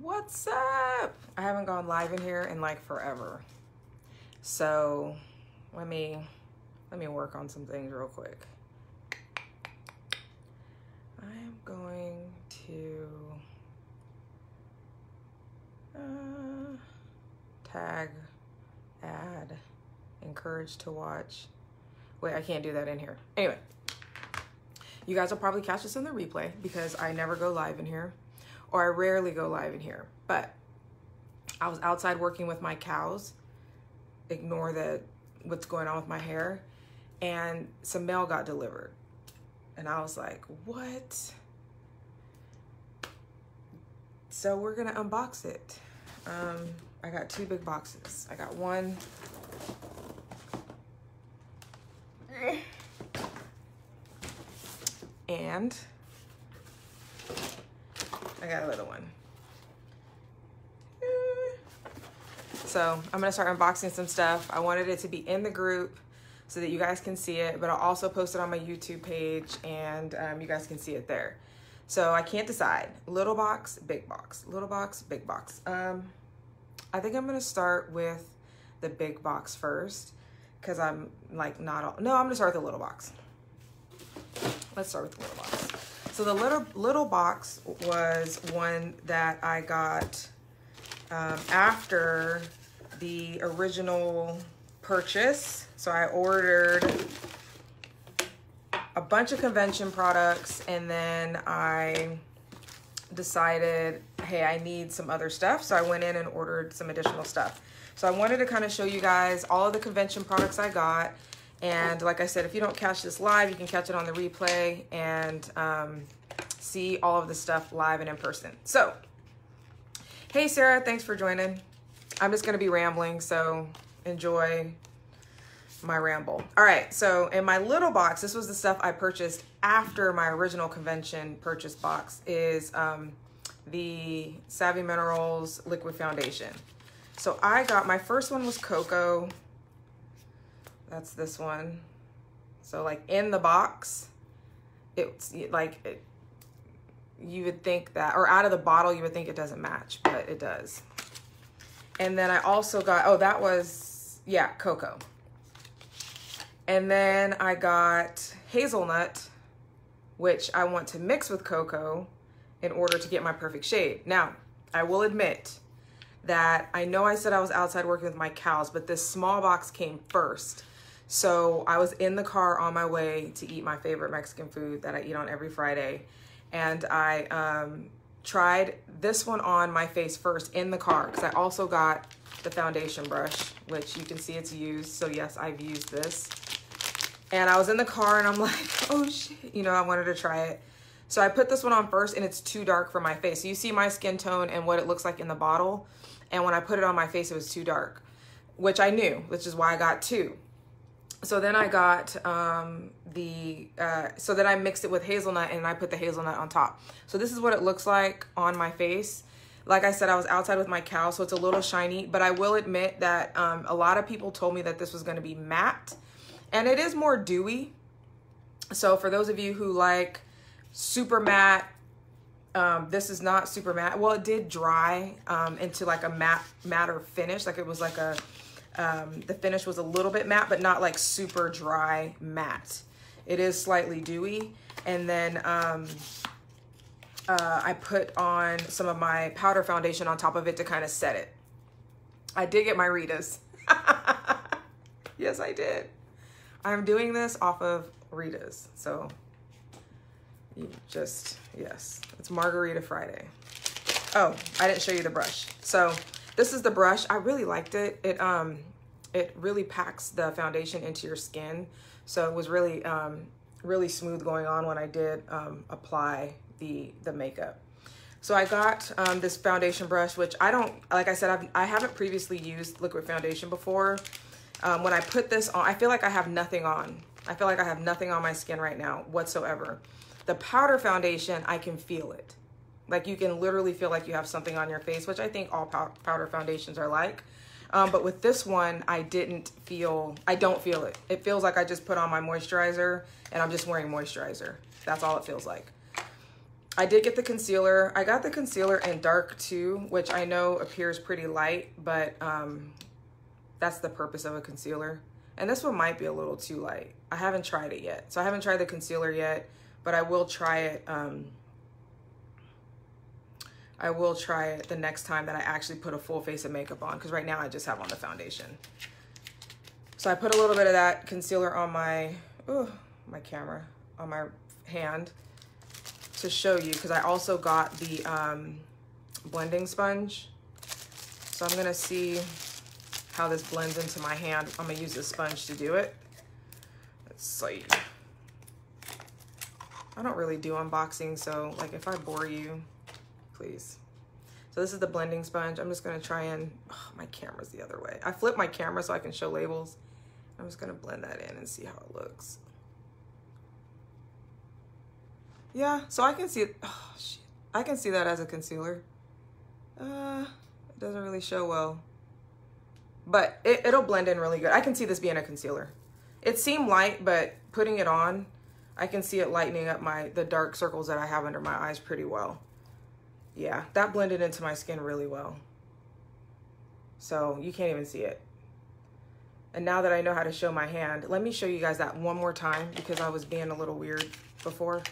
What's up? I haven't gone live in here in like forever. So let me work on some things real quick. I am going to tag, add, encourage to watch. Wait, I can't do that in here. Anyway, you guys will probably catch this in the replay because I never go live in here, or I rarely go live in here. But I was outside working with my cows. Ignore what's going on with my hair. And some mail got delivered. And I was like, what? So we're gonna unbox it. I got 2 big boxes. I got one. And I got a little one. So I'm gonna start unboxing some stuff. I wanted it to be in the group so that you guys can see it, but I'll also post it on my YouTube page and you guys can see it there. So I can't decide. Little box, big box. Little box, big box. I think I'm gonna start with the big box first because I'm like no, I'm gonna start with the little box. Let's start with the little box. So the little box was one that I got after the original purchase. So I ordered a bunch of convention products and then I decided, hey, I need some other stuff. So I went in and ordered some additional stuff. So I wanted to kind of show you guys all of the convention products I got. And like I said, if you don't catch this live, you can catch it on the replay and see all of the stuff live and in person. So, hey Sarah, thanks for joining. I'm just gonna be rambling, so enjoy my ramble. All right, so in my little box, this was the stuff I purchased after my original convention purchase box, is the Savvy Minerals Liquid Foundation. So I got, my first one was Cocoa. That's this one. So like in the box, it's like, you would think that, or out of the bottle, you would think it doesn't match, but it does. And then I also got, oh, that was, yeah, Cocoa. And then I got Hazelnut, which I want to mix with Cocoa in order to get my perfect shade. Now, I will admit that I know I said I was outside working with my cows, but this small box came first. So I was in the car on my way to eat my favorite Mexican food that I eat on every Friday. And I tried this one on my face first in the car because I also got the foundation brush, which you can see it's used. So yes, I've used this. And I was in the car and I'm like, oh shit, you know, I wanted to try it. So I put this one on first and it's too dark for my face. So you see my skin tone and what it looks like in the bottle. And when I put it on my face, it was too dark, which I knew, which is why I got 2. So then I got so then I mixed it with hazelnut and I put the hazelnut on top. So this is what it looks like on my face. Like I said, I was outside with my cow, so it's a little shiny, but I will admit that a lot of people told me that this was gonna be matte and it is more dewy. So for those of you who like super matte, this is not super matte. Well, it did dry into like a matter finish. Like it was like a, the finish was a little bit matte, but not like super dry matte. It is slightly dewy. And then I put on some of my powder foundation on top of it to kind of set it. I did get my Ritas. Yes, I did. I'm doing this off of Ritas. So you just, yes, it's Margarita Friday. Oh, I didn't show you the brush. So this is the brush. I really liked it. It really packs the foundation into your skin. So it was really, really smooth going on when I did apply the makeup. So I got this foundation brush, which I don't, like I said, I haven't previously used liquid foundation before. When I put this on, I feel like I have nothing on. I feel like I have nothing on my skin right now whatsoever. The powder foundation, I can feel it. Like you can literally feel like you have something on your face, which I think all powder foundations are like. But with this one, I don't feel it. It feels like I just put on my moisturizer and I'm just wearing moisturizer. That's all it feels like. I did get the concealer. I got the concealer in dark too, which I know appears pretty light, but that's the purpose of a concealer. And this one might be a little too light. I haven't tried it yet. So I haven't tried the concealer yet, but I will try it. I will try it the next time that I actually put a full face of makeup on, because right now I just have on the foundation. So I put a little bit of that concealer on my camera, on my hand to show you, because I also got the blending sponge. So I'm gonna see how this blends into my hand. I'm gonna use this sponge to do it. Let's see. I don't really do unboxing, so like if I bore you, please. So this is the blending sponge. I'm just gonna try and, oh, my camera's the other way. I flipped my camera so I can show labels. I'm just gonna blend that in and see how it looks. Yeah, so I can see it. Oh shit, I can see that as a concealer. It doesn't really show well, but it'll blend in really good. I can see this being a concealer. It seemed light, but putting it on, I can see it lightening up the dark circles that I have under my eyes pretty well. Yeah, that blended into my skin really well. So you can't even see it. And now that I know how to show my hand, let me show you guys that one more time, because I was being a little weird before.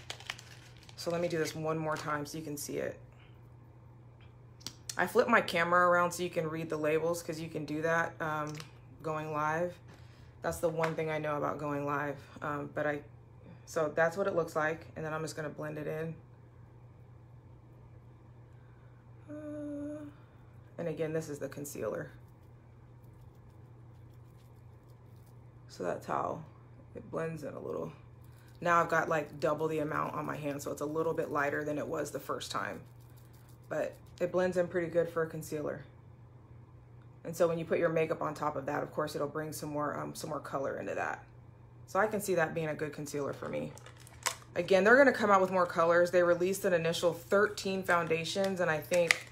So let me do this one more time so you can see it. I flipped my camera around so you can read the labels, because you can do that going live. That's the one thing I know about going live. So that's what it looks like. And then I'm just gonna blend it in. And again, this is the concealer. So that's how it blends in a little. Now I've got like double the amount on my hand, so it's a little bit lighter than it was the first time. But it blends in pretty good for a concealer. And so when you put your makeup on top of that, of course, it'll bring some more color into that. So I can see that being a good concealer for me. Again, they're gonna come out with more colors. They released an initial 13 foundations and I think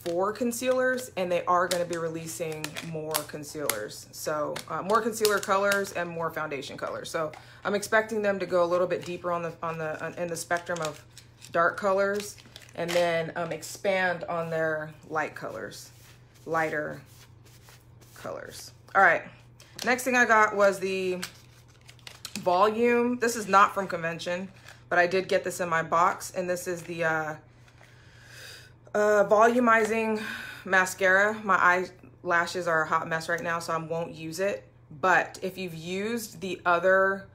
4 concealers, and they are gonna be releasing more concealers. So more concealer colors and more foundation colors. So I'm expecting them to go a little bit deeper in the spectrum of dark colors, and then expand on their light colors, lighter colors. All right, next thing I got was the volume. This is not from convention, but I did get this in my box, and this is the volumizing mascara. My eyelashes are a hot mess right now, so I won't use it. But if you've used the other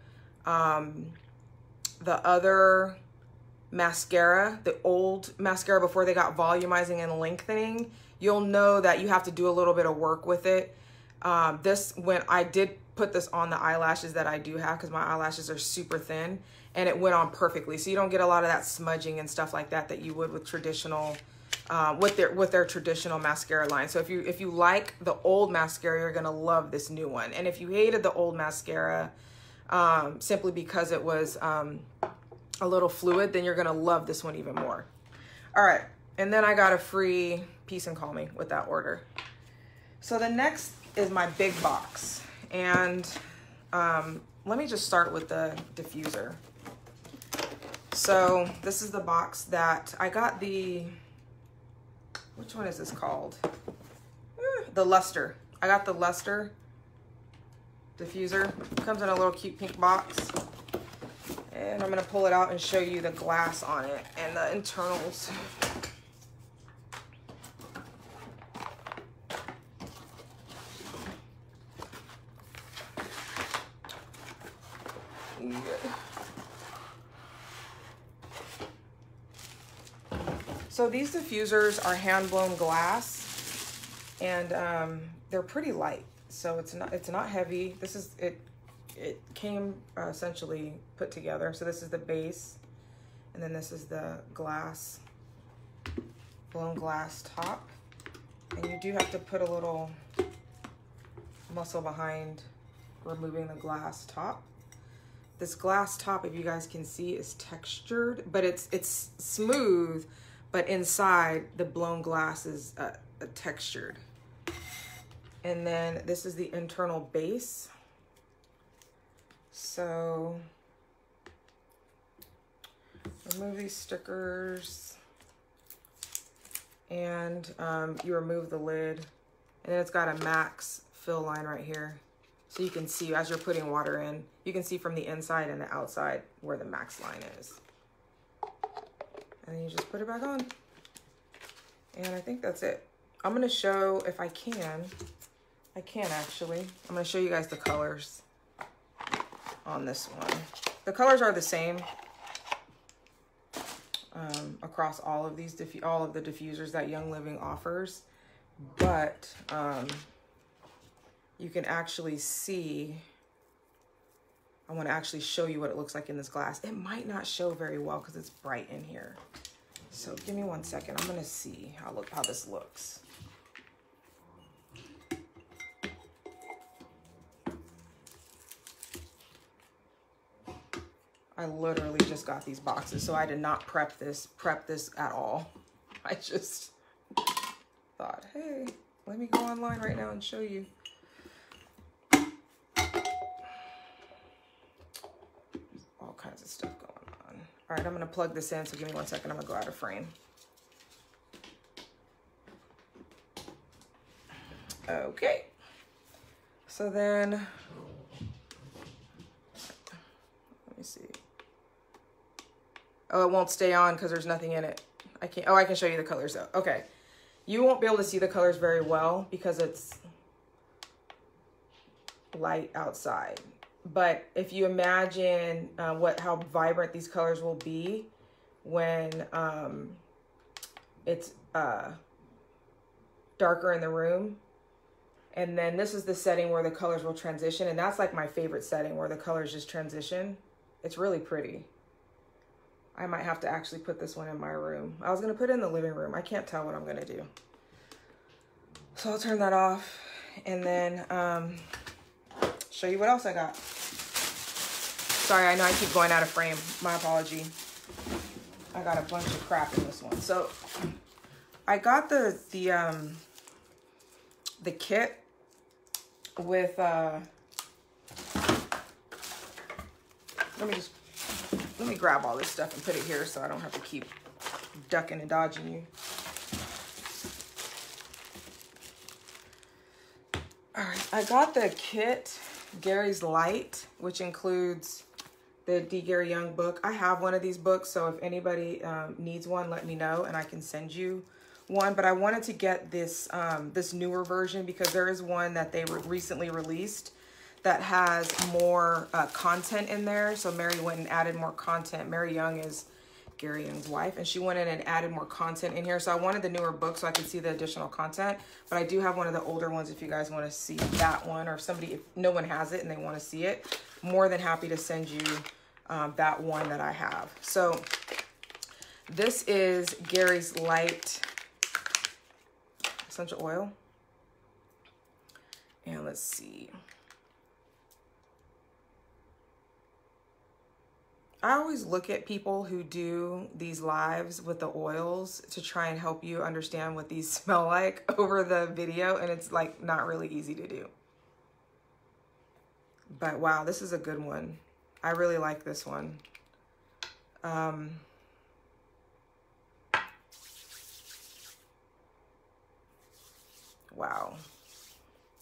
mascara, the old mascara before they got volumizing and lengthening, you'll know that you have to do a little bit of work with it. When I did put this on the eyelashes that I do have, because my eyelashes are super thin, and it went on perfectly. So you don't get a lot of that smudging and stuff like that you would with traditional, with their traditional mascara line. So if you like the old mascara, you're gonna love this new one. And if you hated the old mascara simply because it was a little fluid, then you're gonna love this one even more. All right, and then I got a free Peace and Calming with that order. So the next is my big box, and let me just start with the diffuser. So this is the box that I got. Which one is this called? The Luster. I got the Luster diffuser. It comes in a little cute pink box. And I'm gonna pull it out and show you the glass on it and the internals. Yeah. So these diffusers are hand-blown glass, and they're pretty light. So it's not heavy. This is it. It came essentially put together. So this is the base, and then this is the glass, blown glass top. And you do have to put a little muscle behind removing the glass top. This glass top, if you guys can see, is textured, but it's smooth, but inside the blown glass is textured. And then this is the internal base. So Remove these stickers. And you remove the lid. And then it's got a max fill line right here. So you can see as you're putting water in, you can see from the inside and the outside where the max line is. And then you just put it back on. And I think that's it. I'm gonna show, if I can actually. I'm gonna show you guys the colors on this one. The colors are the same across all of these, all of the diffusers that Young Living offers, but you can actually see, I wanna actually show you what it looks like in this glass. It might not show very well because it's bright in here. So give me 1 second. I'm gonna see how this looks. I literally just got these boxes, so I did not prep this at all. I just thought, hey, let me go online right now and show you. All kinds of stuff going on. All right, I'm gonna plug this in, so give me 1 second. I'm gonna go out of frame. Okay, so then, let me see. Oh, it won't stay on because there's nothing in it. I can show you the colors though. Okay, you won't be able to see the colors very well because it's light outside. But if you imagine how vibrant these colors will be when it's darker in the room. And then this is the setting where the colors will transition. And that's like my favorite setting, where the colors just transition. It's really pretty. I might have to actually put this one in my room. I was gonna put it in the living room. I can't tell what I'm gonna do. So I'll turn that off and then show you what else I got. Sorry, I know I keep going out of frame. My apology. I got a bunch of crap in this one. So I got the kit with let me grab all this stuff and put it here so I don't have to keep ducking and dodging you. All right, I got the kit, Gary's Light, which includes the D. Gary Young book. I have one of these books, so if anybody needs one, let me know and I can send you one. But I wanted to get this this newer version because there is one that they recently released that has more content in there. So Mary went and added more content. Mary Young is Gary Young's wife, and she went in and added more content in here. So I wanted the newer book so I could see the additional content, but I do have one of the older ones if you guys want to see that one, or if no one has it and they want to see it, more than happy to send you that one that I have. So this is Gary's Light essential oil. And let's see. I always look at people who do these lives with the oils to try and help you understand what these smell like over the video, and it's like not really easy to do. But wow, this is a good one. I really like this one. Wow.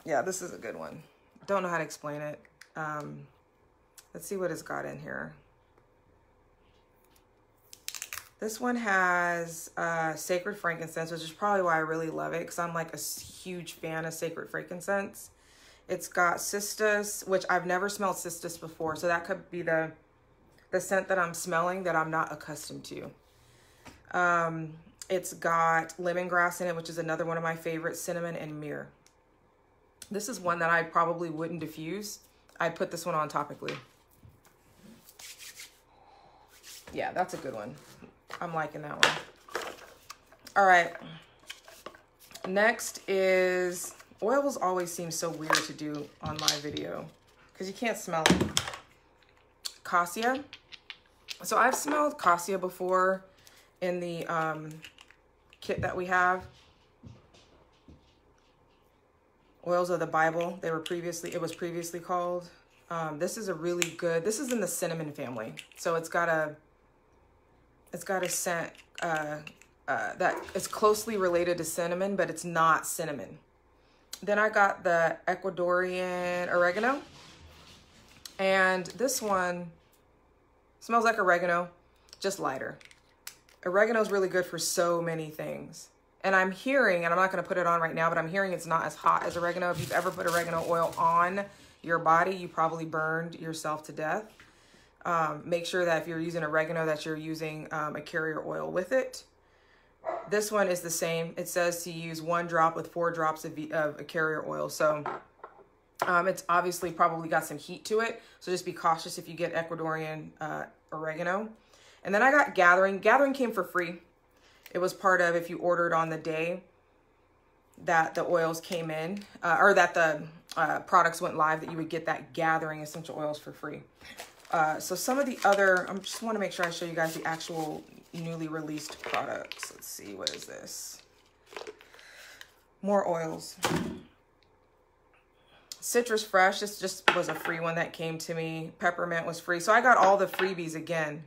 Yeah, this is a good one. Don't know how to explain it. Let's see what it's got in here. This one has Sacred Frankincense, which is probably why I really love it, because I'm like a huge fan of Sacred Frankincense. It's got Cistus, which I've never smelled Cistus before, so that could be the scent that I'm smelling that I'm not accustomed to. It's got lemongrass in it, which is another one of my favorites, cinnamon and myrrh. This is one that I probably wouldn't diffuse. I'd put this one on topically. Yeah, that's a good one. I'm liking that one. All right. Next is, oils always seem so weird to do on my video because you can't smell it. Cassia. So I've smelled Cassia before in the kit that we have. Oils of the Bible. It was previously called. This is a really good, this is in the cinnamon family. So it's got It's got a scent that is closely related to cinnamon, but it's not cinnamon. Then I got the Ecuadorian oregano. And this one smells like oregano, just lighter. Oregano is really good for so many things. And I'm hearing, and I'm not going to put it on right now, but I'm hearing it's not as hot as oregano. If you've ever put oregano oil on your body, you probably burned yourself to death. Make sure that if you're using oregano, that you're using a carrier oil with it. This one is the same. It says to use 1 drop with 4 drops of a carrier oil. So it's obviously probably got some heat to it. So just be cautious if you get Ecuadorian oregano. And then I got Gathering. Gathering came for free. It was part of, if you ordered on the day that the oils came in, or that the products went live, that you would get that Gathering essential oils for free. So some of the other, I just want to make sure I show you guys the actual newly released products. Let's see, what is this? More oils. Citrus Fresh, this just was a free one that came to me. Peppermint was free. So I got all the freebies again.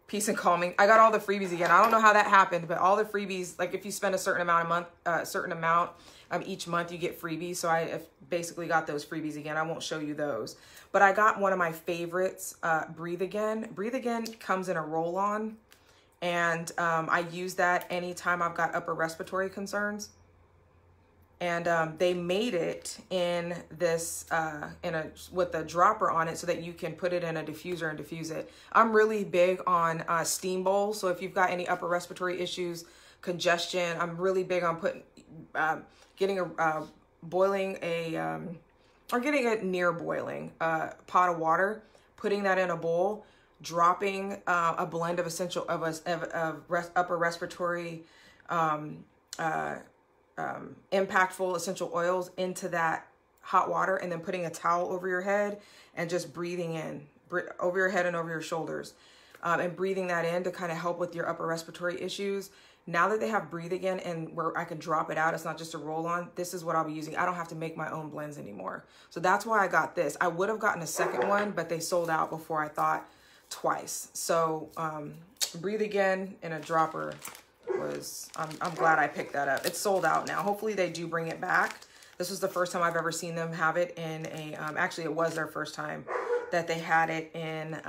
Peace and Calming. I got all the freebies again. I don't know how that happened, but all the freebies, like if you spend a certain amount each month, you get freebies. So I basically got those freebies again. I won't show you those, but I got one of my favorites, Breathe Again. Breathe Again comes in a roll-on, and I use that anytime I've got upper respiratory concerns. And they made it in this, with a dropper on it so that you can put it in a diffuser and diffuse it. I'm really big on steam bowls. So if you've got any upper respiratory issues, congestion, I'm really big on getting a near boiling pot of water, putting that in a bowl, dropping a blend of upper respiratory impactful essential oils into that hot water, and then putting a towel over your head and just breathing in over your head and over your shoulders, and breathing that in to kind of help with your upper respiratory issues. Now that they have Breathe Again and where I can drop it out, it's not just a roll on, this is what I'll be using. I don't have to make my own blends anymore. So that's why I got this. I would have gotten a second one, but they sold out before I thought twice. So Breathe Again in a dropper was, I'm glad I picked that up. It's sold out now. Hopefully they do bring it back. This was the first time I've ever seen them have it in a, actually it was their first time that they had it in,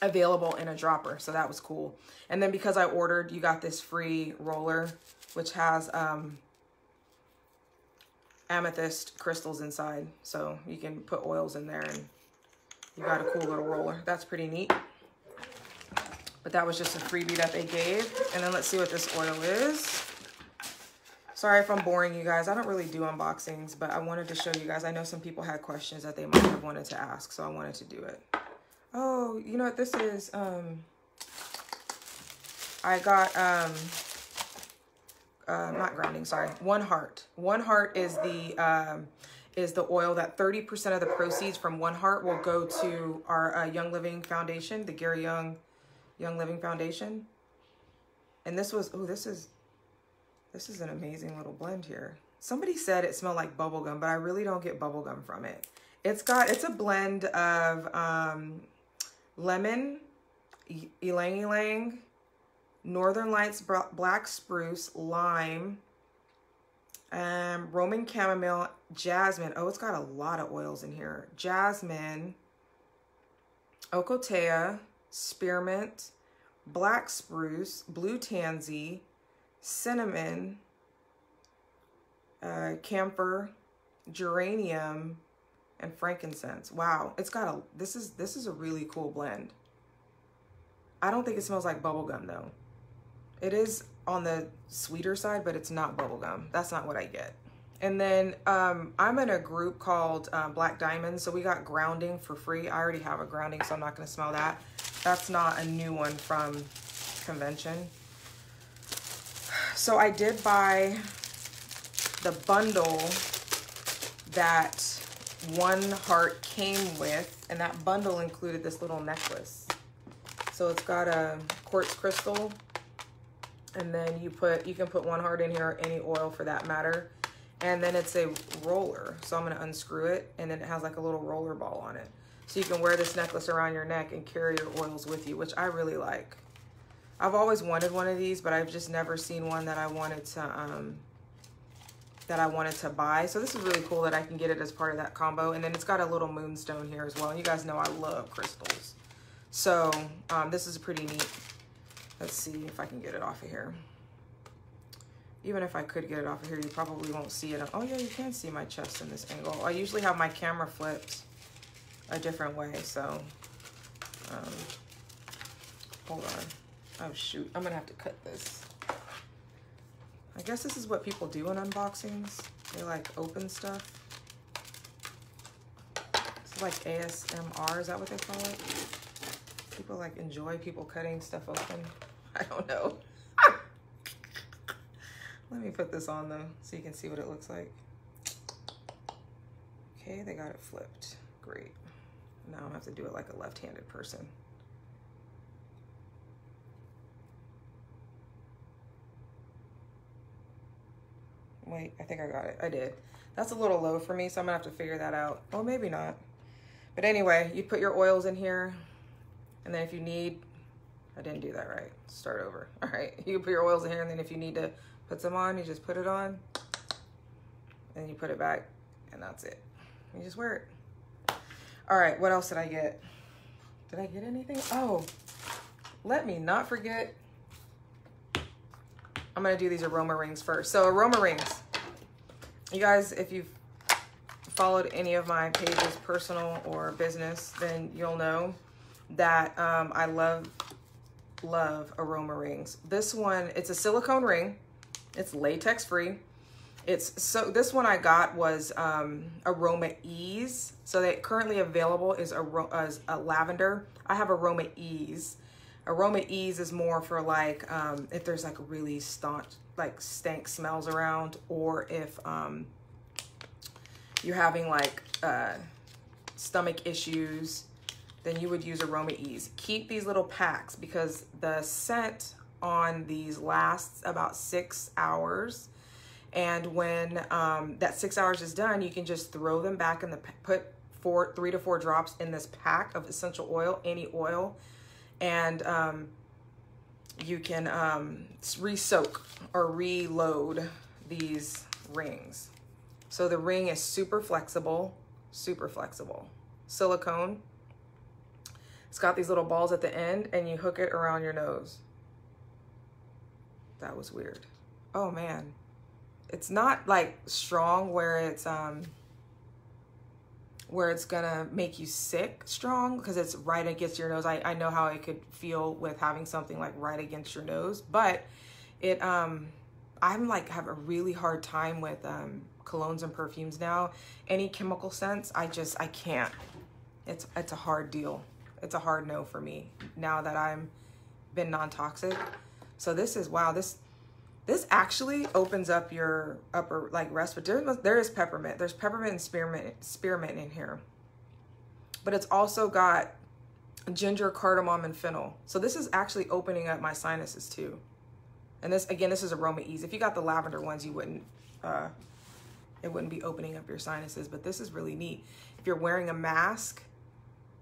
available in a dropper. So that was cool. And then because I ordered, you got this free roller, which has, amethyst crystals inside. So you can put oils in there and you got a cool little roller. That's pretty neat. But that was just a freebie that they gave. And then let's see what this oil is. Sorry if I'm boring you guys. I don't really do unboxings, but I wanted to show you guys. I know some people had questions that they might have wanted to ask, so I wanted to do it. Oh, you know what this is? I got, not grounding, sorry. One Heart. One Heart is the oil that 30% of the proceeds from One Heart will go to our Young Living Foundation, the Gary Young Living Foundation. And this was, oh, this is an amazing little blend here. Somebody said it smelled like bubblegum, but I really don't get bubblegum from it. It's a blend of lemon, ylang ylang, Northern Lights black spruce, lime, Roman chamomile, jasmine. Oh, it's got a lot of oils in here. Jasmine, ocotea, spearmint, black spruce, blue tansy, cinnamon, camphor, geranium, and frankincense. Wow, it's got this is a really cool blend. I don't think it smells like bubblegum though. It is on the sweeter side, but it's not bubblegum. That's not what I get. And then I'm in a group called Black Diamonds, so we got grounding for free. I already have a grounding, so I'm not going to smell that. That's not a new one from convention. So I did buy the bundle that One Heart came with, and that bundle included this little necklace. So it's got a quartz crystal, and then you can put One Heart in here, any oil for that matter. And then it's a roller. So I'm going to unscrew it, and then it has like a little roller ball on it. So you can wear this necklace around your neck and carry your oils with you, which I really like. I've always wanted one of these, but I've just never seen one that I wanted to buy. So this is really cool that I can get it as part of that combo. And then it's got a little moonstone here as well. And you guys know I love crystals. So this is pretty neat. Let's see if I can get it off of here. Even if I could get it off of here, you probably won't see it. Oh yeah, you can see my chest in this angle. I usually have my camera flipped a different way, so hold on. Oh shoot, I'm gonna have to cut this. I guess this is what people do in unboxings. They like open stuff. It's like ASMR, is that what they call it? People like enjoy people cutting stuff open. I don't know. Let me put this on though, so you can see what it looks like. Okay, they got it flipped. Great. Now I have to do it like a left-handed person. Wait, I think I got it. I did. That's a little low for me, so I'm gonna have to figure that out. Well, maybe not. But anyway, you put your oils in here, and then if you need, I didn't do that right. Start over. All right, you can put your oils in here, and then if you need to put some on, you just put it on, and you put it back, and that's it. You just wear it. All right, what else did I get? Did I get anything? Oh, let me not forget. I'm gonna do these Aroma Rings first. So Aroma Rings, you guys, if you've followed any of my pages, personal or business, then you'll know that I love Aroma Rings. This one, it's a silicone ring. It's latex free. This one I got was Aroma Ease. So they currently available is a lavender. I have Aroma Ease. Aroma Ease is more for like if there's like really stank smells around, or if you're having like stomach issues, then you would use Aroma Ease. Keep these little packs because the scent on these lasts about 6 hours. And when that 6 hours is done, you can just throw them back in the, put 3 to 4 drops in this pack of essential oil, any oil, and you can re-soak or reload these rings. So the ring is super flexible, silicone. It's got these little balls at the end, and you hook it around your nose. That was weird. Oh man. It's not like strong where it's gonna make you sick strong, because it's right against your nose. I know how it could feel with having something like right against your nose, but it I'm like have a really hard time with colognes and perfumes now. Any chemical scents, I can't. It's a hard deal. It's a hard no for me now that I'm been non-toxic. So this is, wow, this actually opens up your upper like respiratory. There is peppermint. There's peppermint and spearmint in here. But it's also got ginger, cardamom, and fennel. So this is actually opening up my sinuses too. And this, again, this is Aroma Ease. If you got the lavender ones, you wouldn't, it wouldn't be opening up your sinuses, but this is really neat. If you're wearing a mask,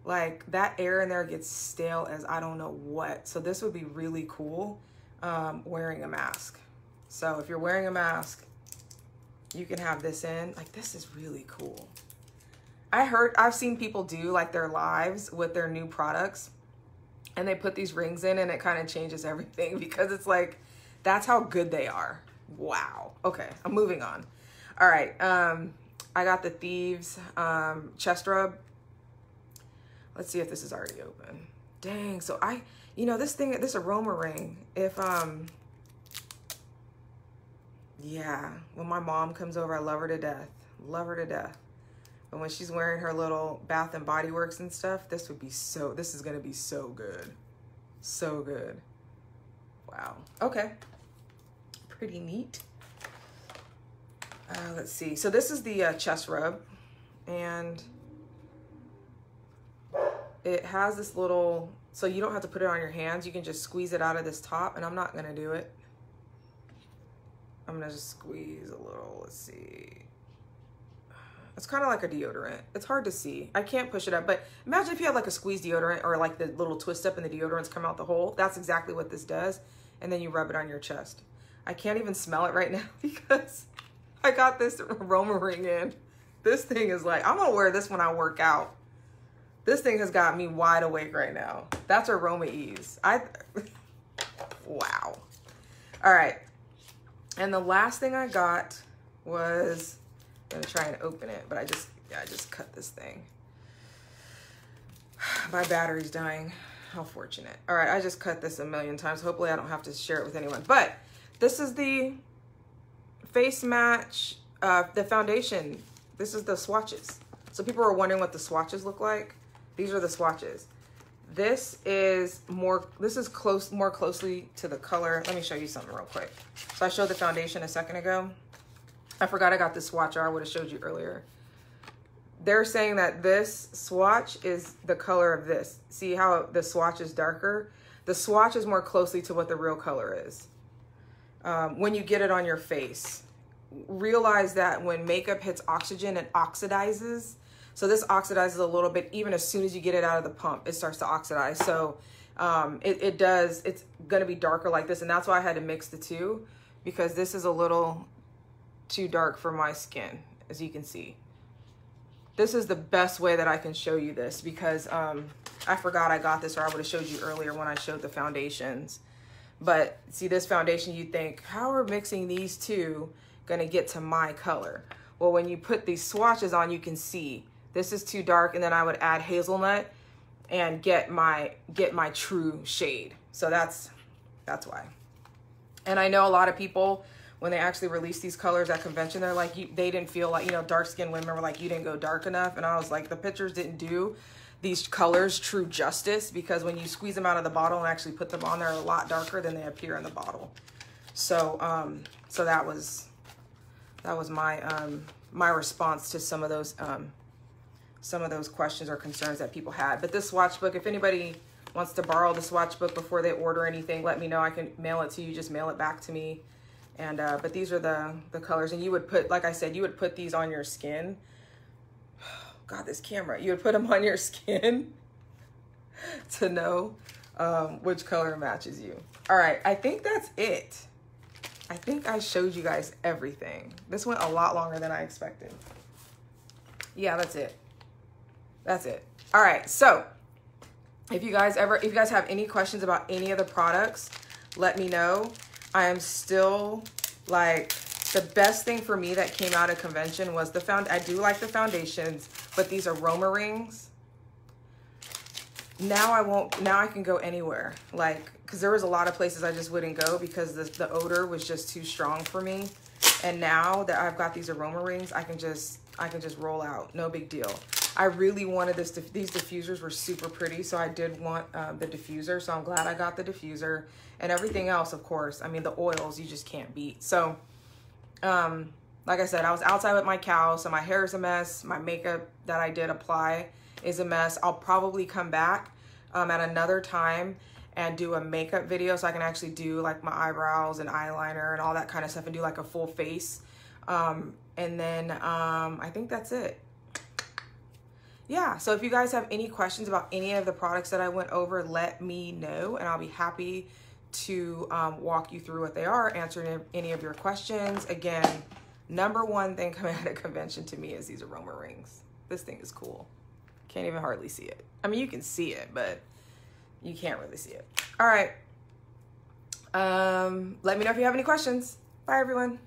like that air in there gets stale as I don't know what. So this would be really cool wearing a mask. So if you're wearing a mask, you can have this in. Like, this is really cool. I've seen people do like their lives with their new products, and they put these rings in, and it kind of changes everything, because it's like, that's how good they are. Wow. Okay, I'm moving on. All right, I got the Thieves chest rub. Let's see if this is already open. Dang, so you know, this Aroma Ring, if, yeah, when my mom comes over, I love her to death. Love her to death. But when she's wearing her little Bath and Body Works and stuff, this is gonna be so good. So good. Wow. Okay. Pretty neat. Let's see. So this is the chest rub, and it has this little, so you don't have to put it on your hands. You can just squeeze it out of this top, and I'm not gonna do it. I'm gonna just squeeze a little. Let's see. It's kind of like a deodorant. It's hard to see. I can't push it up, but imagine if you had like a squeeze deodorant or like the little twist up and the deodorants come out the hole. That's exactly what this does. And then you rub it on your chest. I can't even smell it right now because I got this Aroma Ring in. This thing is like, I'm gonna wear this when I work out. This thing has got me wide awake right now. That's Aroma Ease. Wow. All right. And the last thing I got was, I'm gonna try and open it, but I just cut this thing. My battery's dying. How fortunate. All right, I just cut this a million times. Hopefully I don't have to share it with anyone. But this is the Face Match, the foundation. This is the swatches. So people were wondering what the swatches look like. These are the swatches. This is more closely to the color. Let me show you something real quick. So I showed the foundation a second ago. I forgot I got this swatch, or I would have showed you earlier. They're saying that this swatch is the color of this. See how the swatch is darker? The swatch is more closely to what the real color is. When you get it on your face, realize that when makeup hits oxygen, it oxidizes. So this oxidizes a little bit. Even as soon as you get it out of the pump, it starts to oxidize. So it's gonna be darker like this. And that's why I had to mix the two, because this is a little too dark for my skin, as you can see. This is the best way that I can show you this, because I forgot I got this, or I would have showed you earlier when I showed the foundations. But see, this foundation, you think, how are mixing these two gonna get to my color? Well, when you put these swatches on, you can see this is too dark, and then I would add hazelnut and get my true shade. So that's why. And I know a lot of people, when they actually release these colors at convention, they're like, they didn't feel like, dark skinned women were like, you didn't go dark enough. And I was like, the pictures didn't do these colors true justice, because when you squeeze them out of the bottle and actually put them on, they're a lot darker than they appear in the bottle. So so that was my my response to some of those questions or concerns that people had. But this swatch book, if anybody wants to borrow the swatch book before they order anything, let me know. I can mail it to you. Just mail it back to me. And but these are the colors, and you would put, like I said, you would put these on your skin. God, this camera. You would put them on your skin to know which color matches you. All right, I think that's it. I think I showed you guys everything. This went a lot longer than I expected. Yeah, that's it. That's it. All right, so if you guys have any questions about any of the products, let me know. I am still like, the best thing for me that came out of convention was I do like the foundations, but these Aroma Rings, now I can go anywhere. Like, cause there was a lot of places I just wouldn't go because the odor was just too strong for me. And now that I've got these Aroma Rings, I can just roll out, no big deal. I really wanted these diffusers were super pretty, so I did want the diffuser, so I'm glad I got the diffuser. And everything else, of course, I mean, the oils you just can't beat. So like I said, I was outside with my cow, so my hair is a mess. My makeup that I did apply is a mess. I'll probably come back at another time and do a makeup video, so I can actually do like my eyebrows and eyeliner and all that kind of stuff, and do like a full face. And then I think that's it. Yeah, so if you guys have any questions about any of the products that I went over, let me know, and I'll be happy to walk you through what they are, answer any of your questions. Again, number one thing coming out of convention to me is these Aroma Rings. This thing is cool. Can't even hardly see it. I mean, you can see it, but you can't really see it. All right. Let me know if you have any questions. Bye, everyone.